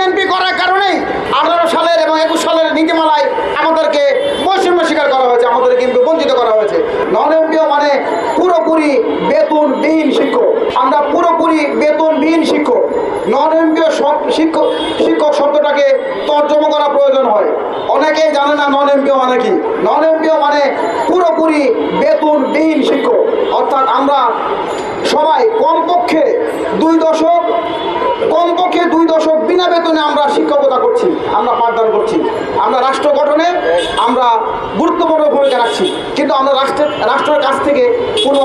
BNP করার কারণেই 18 সালের এবং 21 সালের নীতিমালায় আমাদেরকে বৈষম্য স্বীকার করা হয়েছে, আমাদের কিন্তু বঞ্চিত করা হয়েছে। নন এমপিও মানে পুরোপুরি বেতনবিহীন শিক্ষক। আমরা পুরোপুরি বেতনবিহীন শিক্ষক। নন এমপিও শিক্ষক শব্দটাকে তর্জমা করা প্রয়োজন হয়। অনেকেই জানে না নন এমপিও মানে কি। নন এমপিও মানে পুরোপুরি বেতনবিহীন শিক্ষক, অর্থাৎ আমরা সবাই কমপক্ষে 2 দশক বিনা বেতনে আমরা শিক্ষকতা করছি, আমরা পাঠদান করছি, আমরা রাষ্ট্র গঠনে আমরা গুরুত্বপূর্ণ ভূমিকা রাখছি, কিন্তু আমরা রাষ্ট্রের কাছ থেকে কোনো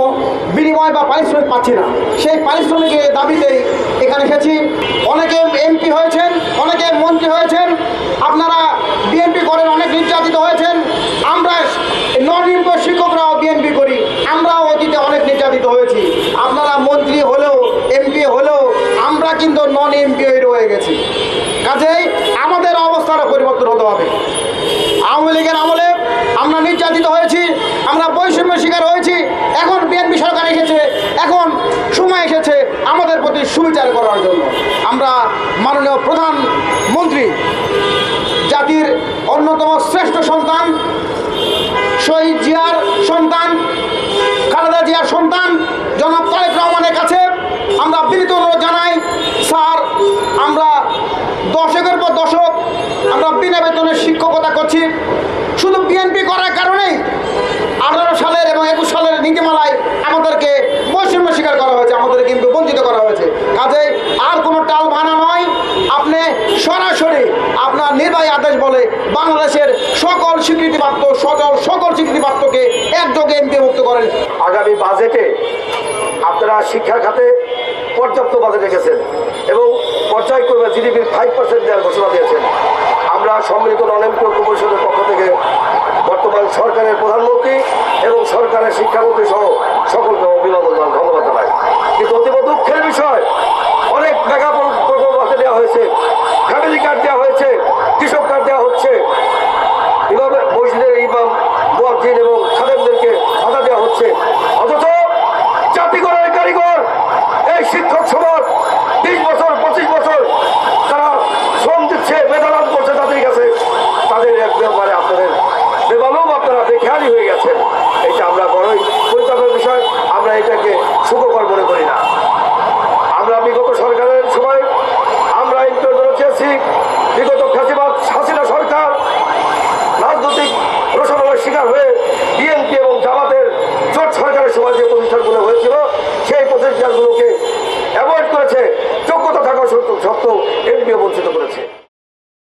বিনিময় বা পারিশ্রমিক পাচ্ছি না। সেই পারিশ্রমিকের দাবিতেই এখানে এসেছি। অনেকে এমপি হয়েছেন, অনেকে মন্ত্রী হয়েছেন, আপনারা বিএনপি করেন, অনেক নির্যাতিত হয়েছেন। আমরা নন এমপি শিক্ষকরাও বিএনপি করি, আমরাও অতীতে অনেক নির্যাতিত হয়েছি। আপনারা মন্ত্রী হলেও এমপি হলেও আমরা কিন্তু নন এমপি রয়ে গেছি। কাজেই আমাদের অবস্থাটা পরিবর্তন হতে হবে। আওয়ামী লীগের আমলে আমরা নির্যাতিত হয়েছি, আমরা বৈষম্য শিকার হয়েছি। এখন বিএনপি সরকার এসেছে, এখন সময় এসেছে আমাদের প্রতি সুবিচার করার জন্য। আমরা মাননীয় প্রধানমন্ত্রী, জাতির অন্যতম শ্রেষ্ঠ সন্তান, শহীদ জিয়ার সন্তান, খালেদা জিয়ার সন্তান জনাব তারেক রহমানের কাছে আমরা বিনীত অনুরোধ জানাই, স্যার, আমরা দশকের পর দশক আমরা বিনা বেতনে শিক্ষকতা করছি। শুধু বিএনপি করার কারণেই 18 সালের এবং 21 সালের নীতিমালায় আমাদেরকে বৈষম্য স্বীকার করা হয়েছে, আমাদের কিন্তু বঞ্চিত করা হয়েছে। কাজেই আর কোনো টাল ভানা নয়, আপনি সরাসরি আপনার নির্বাহী আদেশ বলে বাংলাদেশের সকল স্বীকৃতিপ্রাপ্তকে একযোগে এমপি মুক্ত করেন। আগামী বাজেটে আপনারা শিক্ষা খাতে পর্যাপ্ত বাজেট রেখেছেন এবং পর্যায়ক্রমে জিডিপির 5% দেওয়ার ঘোষণা দিয়েছেন। আমরা সম্মিলিত নন এমপি ঐক্য পরিষদের পক্ষ থেকে বর্তমান সরকারের প্রধানমন্ত্রী এবং সরকারের শিক্ষামন্ত্রী সহ সকলকে অভিনন্দন ধন্যবাদ জানাই। কিন্তু অতীব দুঃখের বিষয়, অনেক মেগা প্রকল্প হাতে দেওয়া হয়েছে, ফ্যামিলি কার্ড দেওয়া হয়েছে, কৃষক কার্ড দেওয়া হচ্ছে, এভাবে মসজিদের ইমাম, মুয়াজ্জিন এবং খাদেমদেরকে ভাতা দেওয়া হচ্ছে। অথচ জাতিগণের কারিগর এই শিক্ষক সমাজ 20 বছর 25 বছর তারা শ্রম দিচ্ছে, বেতন করছে তাদের কাছে, তাদের একবারে আপনাদের বেমালুম আপনারা বেখেয়ালি হয়ে গেছেন। এটা আমরা বড়ই পরিতাপের বিষয়, আমরা এটাকে সুখকর মনে করি না। আমরা বিগত সরকারের সময় আমরা ইন্টারভিউ চেয়েছি, বিগত ফ্যাসিবাদ হাসিনা সরকার রাজনৈতিক রোষানলের শিকার হয়ে বিএনপি এবং জামাতের জোট সরকারের সময় যে প্রতিষ্ঠানগুলো হয়েছিল সেই প্রতিষ্ঠানগুলোকে অ্যাভয়েড করেছে, যোগ্যতা থাকা সত্ত্বেও এমপিও বঞ্চিত